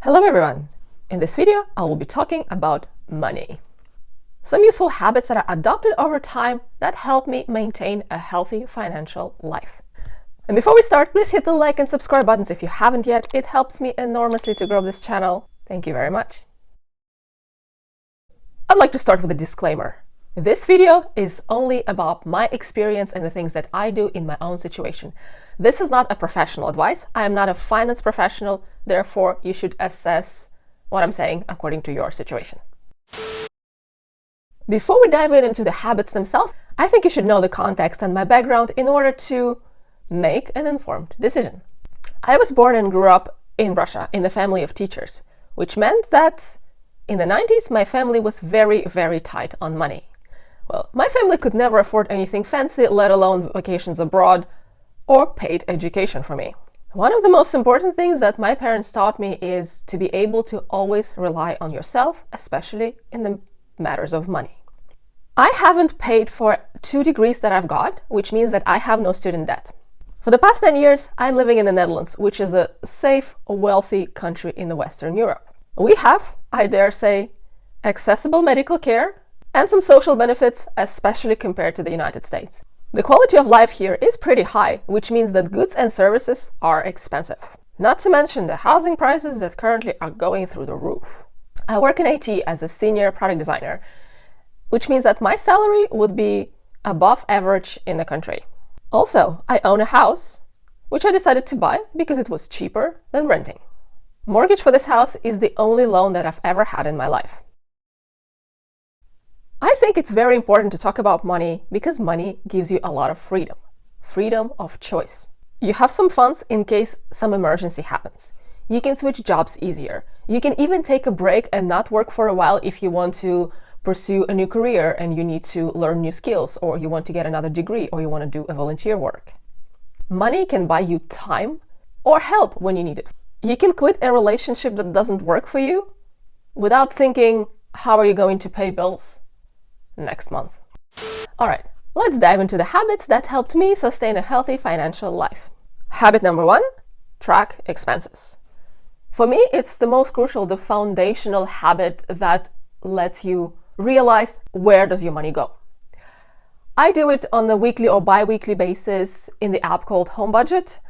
Hello everyone! In this video, I will be talking about money. Some useful habits that I adopted over time that help me maintain a healthy financial life. And before we start, please hit the like and subscribe buttons if you haven't yet. It helps me enormously to grow this channel. Thank you very much. I'd like to start with a disclaimer. This video is only about my experience and the things that I do in my own situation. This is not a professional advice. I am not a finance professional. Therefore, you should assess what I'm saying according to your situation. Before we dive into the habits themselves, I think you should know the context and my background in order to make an informed decision. I was born and grew up in Russia in the family of teachers, which meant that in the 90s, my family was very, very tight on money. Well, my family could never afford anything fancy, let alone vacations abroad or paid education for me. One of the most important things that my parents taught me is to be able to always rely on yourself, especially in the matters of money. I haven't paid for 2 degrees that I've got, which means that I have no student debt. For the past 10 years, I'm living in the Netherlands, which is a safe, wealthy country in the Western Europe. We have, I dare say, accessible medical care and some social benefits, especially compared to the United States. The quality of life here is pretty high, which means that goods and services are expensive. Not to mention the housing prices that currently are going through the roof. I work in IT as a senior product designer, which means that my salary would be above average in the country. Also, I own a house, which I decided to buy because it was cheaper than renting. Mortgage for this house is the only loan that I've ever had in my life. I think it's very important to talk about money because money gives you a lot of freedom. Freedom of choice. You have some funds in case some emergency happens. You can switch jobs easier. You can even take a break and not work for a while if you want to pursue a new career and you need to learn new skills, or you want to get another degree, or you want to do a volunteer work. Money can buy you time or help when you need it. You can quit a relationship that doesn't work for you without thinking, how are you going to pay bills next month? All right, let's dive into the habits that helped me sustain a healthy financial life. Habit number 1, track expenses. For me, it's the most crucial, the foundational habit that lets you realize where does your money go. I do it on a weekly or bi-weekly basis in the app called Home Budget.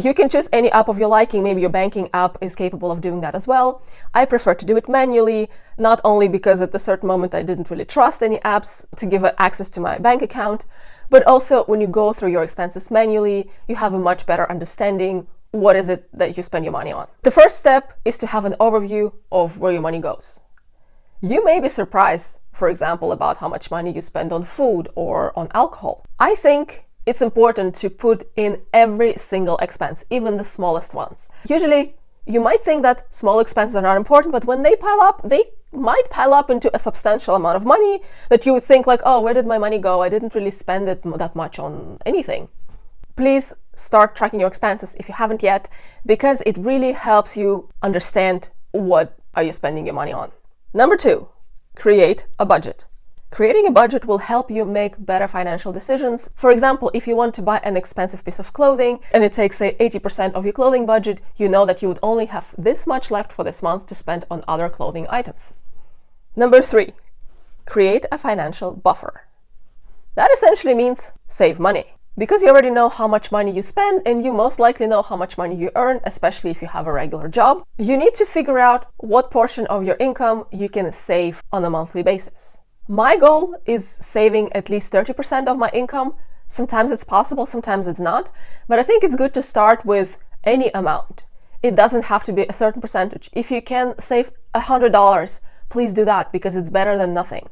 You can choose any app of your liking. Maybe your banking app is capable of doing that as well. I prefer to do it manually, not only because at a certain moment I didn't really trust any apps to give access to my bank account, but also when you go through your expenses manually, you have a much better understanding what is it that you spend your money on. The first step is to have an overview of where your money goes. You may be surprised, for example, about how much money you spend on food or on alcohol. I think it's important to put in every single expense, even the smallest ones. Usually, you might think that small expenses are not important, but when they pile up, they might pile up into a substantial amount of money that you would think like, oh, where did my money go? I didn't really spend it that much on anything. Please start tracking your expenses if you haven't yet, because it really helps you understand what are you spending your money on. Number 2, create a budget. Creating a budget will help you make better financial decisions. For example, if you want to buy an expensive piece of clothing and it takes, say, 80% of your clothing budget, you know that you would only have this much left for this month to spend on other clothing items. Number 3, create a financial buffer. That essentially means save money. Because you already know how much money you spend and you most likely know how much money you earn, especially if you have a regular job, you need to figure out what portion of your income you can save on a monthly basis. My goal is saving at least 30% of my income. Sometimes it's possible, sometimes it's not. But I think it's good to start with any amount. It doesn't have to be a certain percentage. If you can save $100, please do that because it's better than nothing.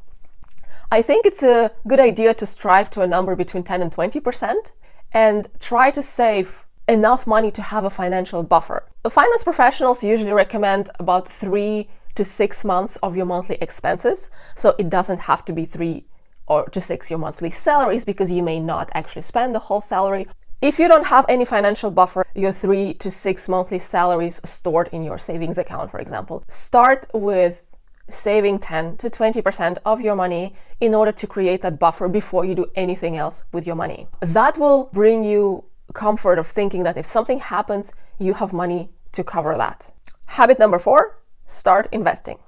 I think it's a good idea to strive to a number between 10 and 20% and try to save enough money to have a financial buffer. The finance professionals usually recommend about 3 to 6 months of your monthly expenses. So it doesn't have to be 3 or to 6 your monthly salaries because you may not actually spend the whole salary. If you don't have any financial buffer, your 3 to 6 monthly salaries stored in your savings account, for example, start with saving 10 to 20% of your money in order to create that buffer before you do anything else with your money. That will bring you comfort of thinking that if something happens, you have money to cover that. Habit number 4, start investing.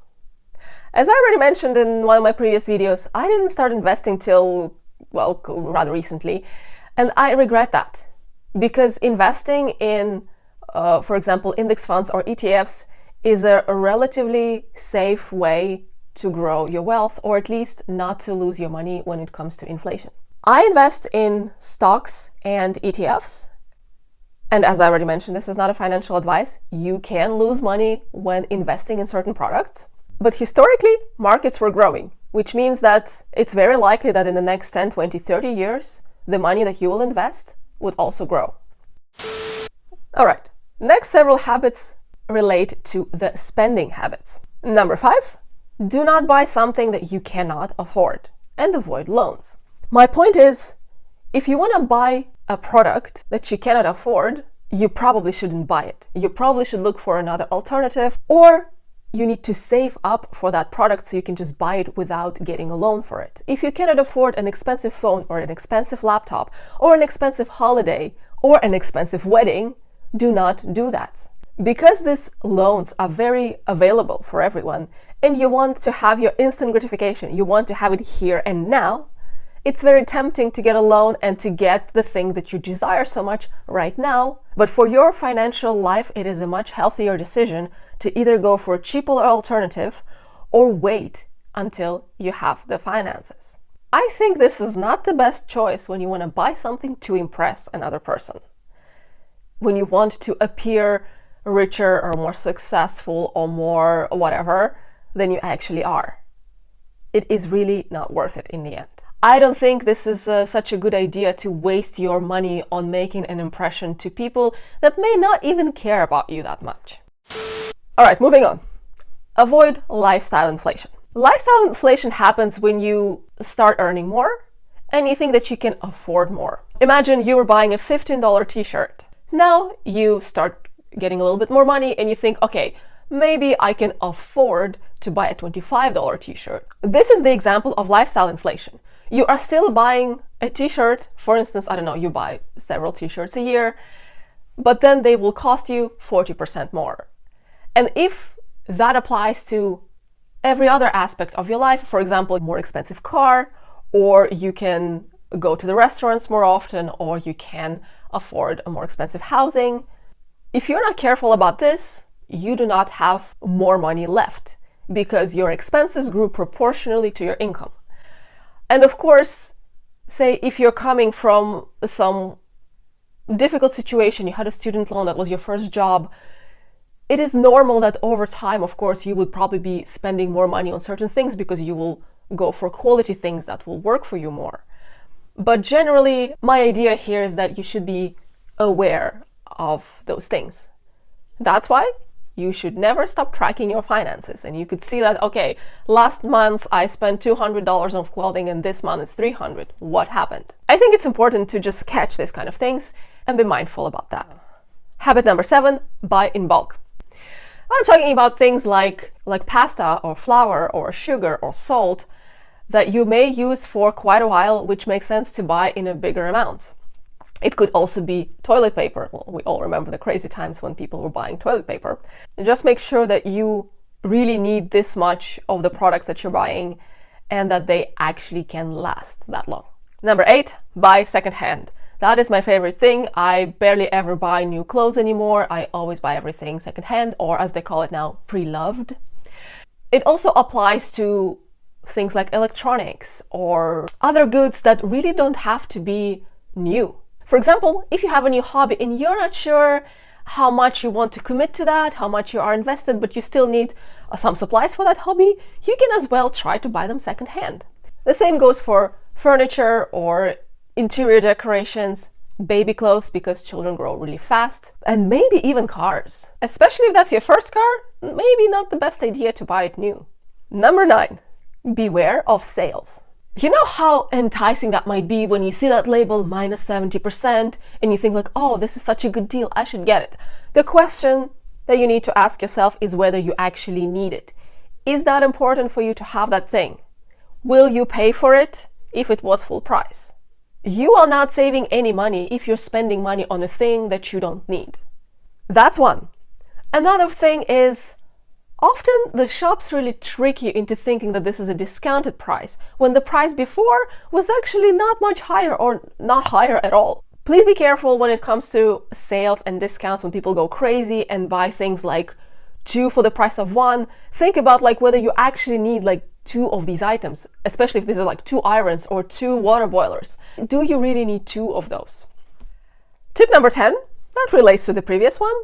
As I already mentioned in one of my previous videos, I didn't start investing till, well, rather recently, and I regret that because investing in, for example, index funds or ETFs is a relatively safe way to grow your wealth, or at least not to lose your money when it comes to inflation. I invest in stocks and ETFs. And as I already mentioned, this is not a financial advice. You can lose money when investing in certain products. But historically, markets were growing, which means that it's very likely that in the next 10, 20, 30 years, the money that you will invest would also grow. All right, next several habits relate to the spending habits. Number 5, do not buy something that you cannot afford and avoid loans. My point is, if you want to buy a product that you cannot afford, you probably shouldn't buy it. You probably should look for another alternative, or you need to save up for that product so you can just buy it without getting a loan for it. If you cannot afford an expensive phone or an expensive laptop or an expensive holiday or an expensive wedding, do not do that. Because these loans are very available for everyone and you want to have your instant gratification, you want to have it here and now, it's very tempting to get a loan and to get the thing that you desire so much right now. But for your financial life, it is a much healthier decision to either go for a cheaper alternative or wait until you have the finances. I think this is not the best choice when you want to buy something to impress another person. When you want to appear richer or more successful or more whatever than you actually are. It is really not worth it in the end. I don't think this is such a good idea to waste your money on making an impression to people that may not even care about you that much. All right, moving on. Avoid lifestyle inflation. Lifestyle inflation happens when you start earning more and you think that you can afford more. Imagine you were buying a $15 t-shirt. Now you start getting a little bit more money and you think, okay, maybe I can afford to buy a $25 t-shirt. This is the example of lifestyle inflation. You are still buying a t-shirt, for instance, I don't know, you buy several t-shirts a year, but then they will cost you 40% more. And if that applies to every other aspect of your life, for example, a more expensive car, or you can go to the restaurants more often, or you can afford a more expensive housing, if you're not careful about this, you do not have more money left because your expenses grew proportionally to your income. And of course, say if you're coming from some difficult situation, you had a student loan, that was your first job, it is normal that over time, of course, you would probably be spending more money on certain things because you will go for quality things that will work for you more. But generally, my idea here is that you should be aware of those things. That's why you should never stop tracking your finances. And you could see that, okay, last month I spent $200 on clothing and this month is $300. What happened? I think it's important to just catch these kind of things and be mindful about that. Habit number 7, buy in bulk. I'm talking about things like pasta or flour or sugar or salt that you may use for quite a while, which makes sense to buy in a bigger amounts. It could also be toilet paper. Well, we all remember the crazy times when people were buying toilet paper. Just make sure that you really need this much of the products that you're buying and that they actually can last that long. Number 8, buy secondhand. That is my favorite thing. I barely ever buy new clothes anymore. I always buy everything secondhand, or as they call it now, pre-loved. It also applies to things like electronics or other goods that really don't have to be new. For example, if you have a new hobby and you're not sure how much you want to commit to that, how much you are invested, but you still need some supplies for that hobby, you can as well try to buy them secondhand. The same goes for furniture or interior decorations, baby clothes because children grow really fast, and maybe even cars. Especially if that's your first car, maybe not the best idea to buy it new. Number 9, beware of sales. You know how enticing that might be when you see that label minus 70% and you think like, oh, this is such a good deal, I should get it. The question that you need to ask yourself is whether you actually need it. Is that important for you to have that thing? Will you pay for it if it was full price? You are not saving any money if you're spending money on a thing that you don't need. That's one. Another thing is, often the shops really trick you into thinking that this is a discounted price, when the price before was actually not much higher or not higher at all. Please be careful when it comes to sales and discounts, when people go crazy and buy things like 2 for the price of 1. Think about whether you actually need 2 of these items, especially if these are 2 irons or 2 water boilers. Do you really need 2 of those? Tip number 10, that relates to the previous one,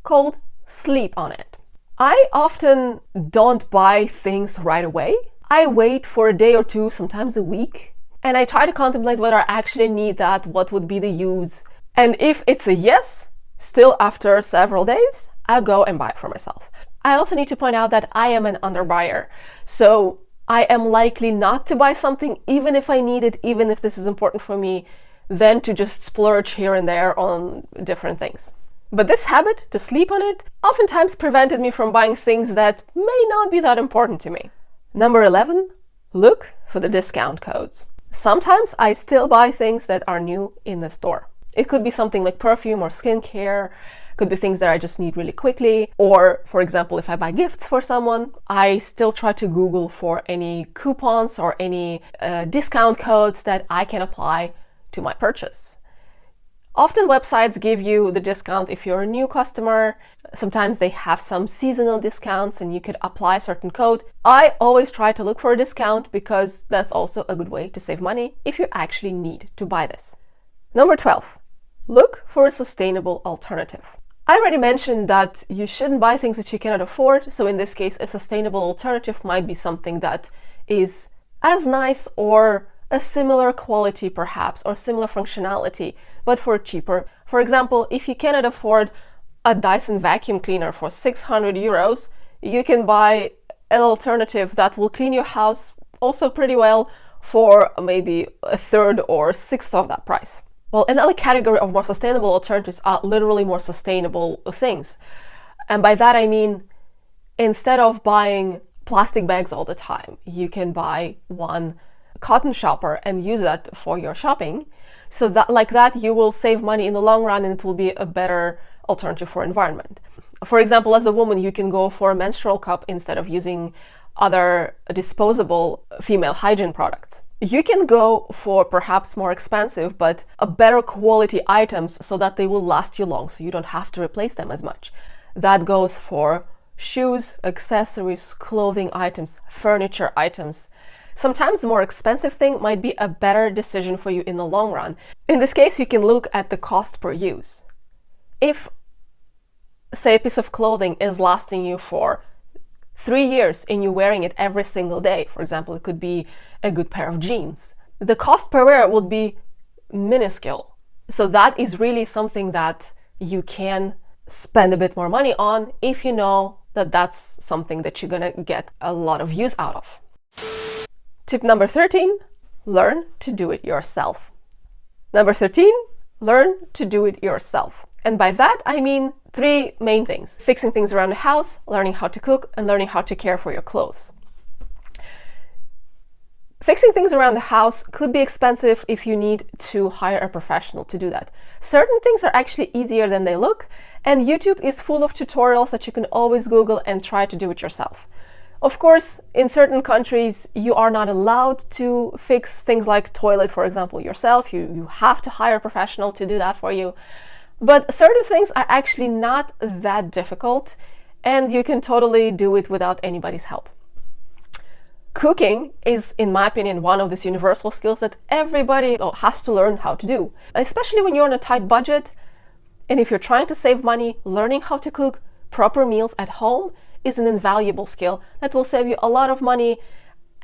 called sleep on it. I often don't buy things right away. I wait for a day or 2, sometimes a week, and I try to contemplate whether I actually need that, what would be the use. And if it's a yes, still after several days, I'll go and buy it for myself. I also need to point out that I am an underbuyer, so I am likely not to buy something even if I need it, even if this is important for me, than to just splurge here and there on different things. But this habit, to sleep on it, oftentimes prevented me from buying things that may not be that important to me. Number 11, look for the discount codes. Sometimes I still buy things that are new in the store. It could be something like perfume or skincare, could be things that I just need really quickly. Or, for example, if I buy gifts for someone, I still try to Google for any coupons or any discount codes that I can apply to my purchase. Often websites give you the discount if you're a new customer. Sometimes they have some seasonal discounts and you could apply a certain code. I always try to look for a discount because that's also a good way to save money if you actually need to buy this. Number 12, look for a sustainable alternative. I already mentioned that you shouldn't buy things that you cannot afford. So in this case, a sustainable alternative might be something that is as nice or a similar quality perhaps, or similar functionality, but for cheaper. For example, if you cannot afford a Dyson vacuum cleaner for 600 euros, you can buy an alternative that will clean your house also pretty well for maybe a third or a sixth of that price. Well, another category of more sustainable alternatives are literally more sustainable things. And by that I mean, instead of buying plastic bags all the time, you can buy one cotton shopper and use that for your shopping. So that like that you will save money in the long run and it will be a better alternative for environment. For example, as a woman, you can go for a menstrual cup instead of using other disposable female hygiene products. You can go for perhaps more expensive but a better quality items so that they will last you long, so you don't have to replace them as much. That goes for shoes, accessories, clothing items, furniture items. Sometimes the more expensive thing might be a better decision for you in the long run. In this case, you can look at the cost per use. If, say, a piece of clothing is lasting you for 3 years and you're wearing it every single day, for example, it could be a good pair of jeans, the cost per wear would be minuscule. So that is really something that you can spend a bit more money on if you know that that's something that you're gonna get a lot of use out of. Tip number 13, learn to do it yourself. Number 13, learn to do it yourself. And by that, I mean 3 main things: fixing things around the house, learning how to cook, and learning how to care for your clothes. Fixing things around the house could be expensive if you need to hire a professional to do that. Certain things are actually easier than they look, and YouTube is full of tutorials that you can always Google and try to do it yourself. Of course, in certain countries, you are not allowed to fix things like toilet, for example, yourself. You have to hire a professional to do that for you. But certain things are actually not that difficult, and you can totally do it without anybody's help. Cooking is, in my opinion, one of these universal skills that everybody has to learn how to do, especially when you're on a tight budget. And if you're trying to save money, learning how to cook proper meals at home is an invaluable skill that will save you a lot of money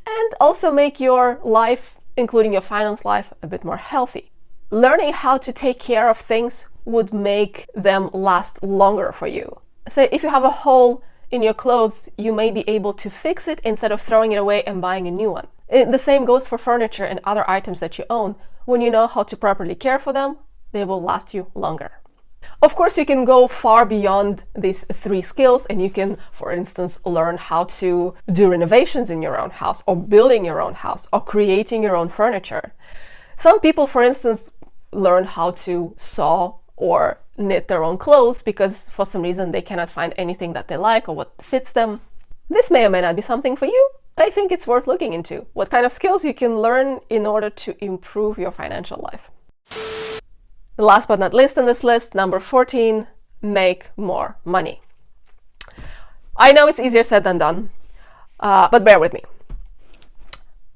and also make your life, including your finance life, a bit more healthy. Learning how to take care of things would make them last longer for you. Say if you have a hole in your clothes, you may be able to fix it instead of throwing it away and buying a new one. The same goes for furniture and other items that you own. When you know how to properly care for them, they will last you longer. Of course, you can go far beyond these 3 skills and you can, for instance, learn how to do renovations in your own house, or building your own house, or creating your own furniture. Some people, for instance, learn how to sew or knit their own clothes because for some reason they cannot find anything that they like or what fits them. This may or may not be something for you, but I think it's worth looking into what kind of skills you can learn in order to improve your financial life. Last but not least on this list, number 14, make more money. I know it's easier said than done, but bear with me.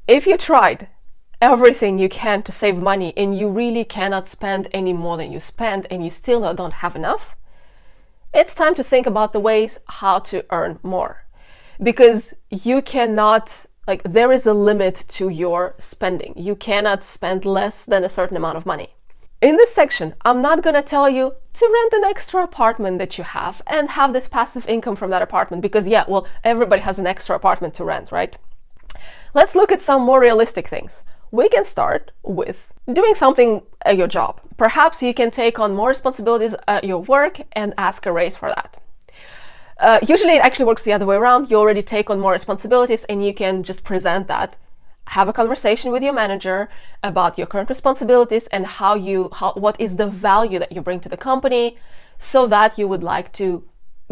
If you tried everything you can to save money and you really cannot spend any more than you spend and you still don't have enough, it's time to think about the ways how to earn more. Because you cannot, there is a limit to your spending. You cannot spend less than a certain amount of money. In this section, I'm not going to tell you to rent an extra apartment that you have and have this passive income from that apartment because, everybody has an extra apartment to rent, right? Let's look at some more realistic things. We can start with doing something at your job. Perhaps you can take on more responsibilities at your work and ask a raise for that. Usually it actually works the other way around. You already take on more responsibilities and you can just present that. Have a conversation with your manager about your current responsibilities and what is the value that you bring to the company so that you would like to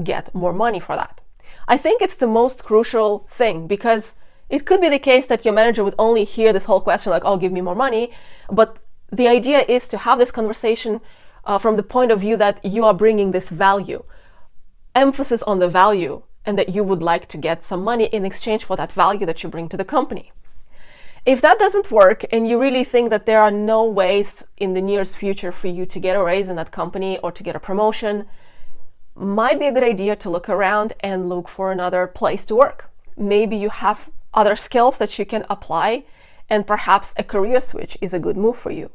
get more money for that. I think it's the most crucial thing because it could be the case that your manager would only hear this whole question like, oh, give me more money. But the idea is to have this conversation from the point of view that you are bringing this value, emphasis on the value, and that you would like to get some money in exchange for that value that you bring to the company. If that doesn't work and you really think that there are no ways in the nearest future for you to get a raise in that company or to get a promotion, might be a good idea to look around and look for another place to work. Maybe you have other skills that you can apply and perhaps a career switch is a good move for you.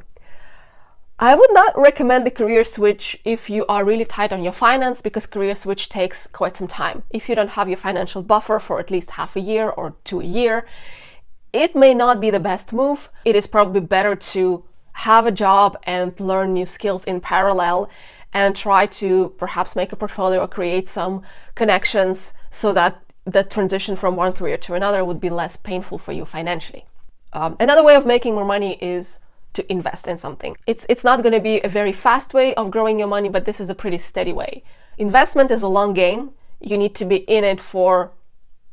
I would not recommend the career switch if you are really tight on your finance because career switch takes quite some time. If you don't have your financial buffer for at least half a year or to a year, it may not be the best move. It is probably better to have a job and learn new skills in parallel and try to perhaps make a portfolio or create some connections so that the transition from one career to another would be less painful for you financially. Another way of making more money is to invest in something. It's not going to be a very fast way of growing your money, but this is a pretty steady way. Investment is a long game. You need to be in it for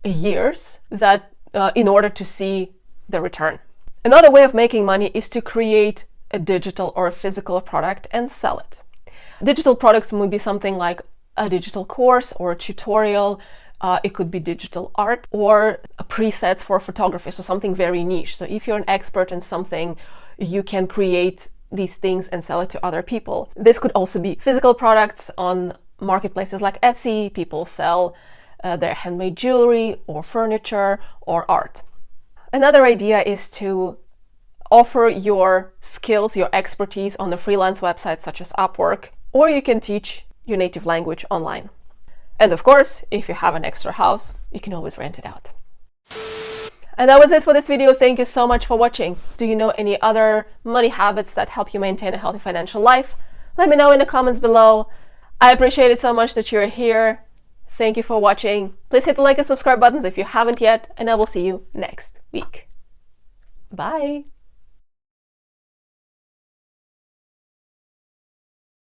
years in order to see the return. Another way of making money is to create a digital or a physical product and sell it. Digital products would be something like a digital course or a tutorial. It could be digital art or presets for photography, so something very niche. So if you're an expert in something, you can create these things and sell it to other people. This could also be physical products on marketplaces like Etsy. People sell their handmade jewelry or furniture or art. Another idea is to offer your skills, your expertise on a freelance website such as Upwork, or you can teach your native language online. And of course, if you have an extra house, you can always rent it out. And that was it for this video. Thank you so much for watching. Do you know any other money habits that help you maintain a healthy financial life? Let me know in the comments below. I appreciate it so much that you're here. Thank you for watching. Please hit the like and subscribe buttons if you haven't yet, and I will see you next week. Bye.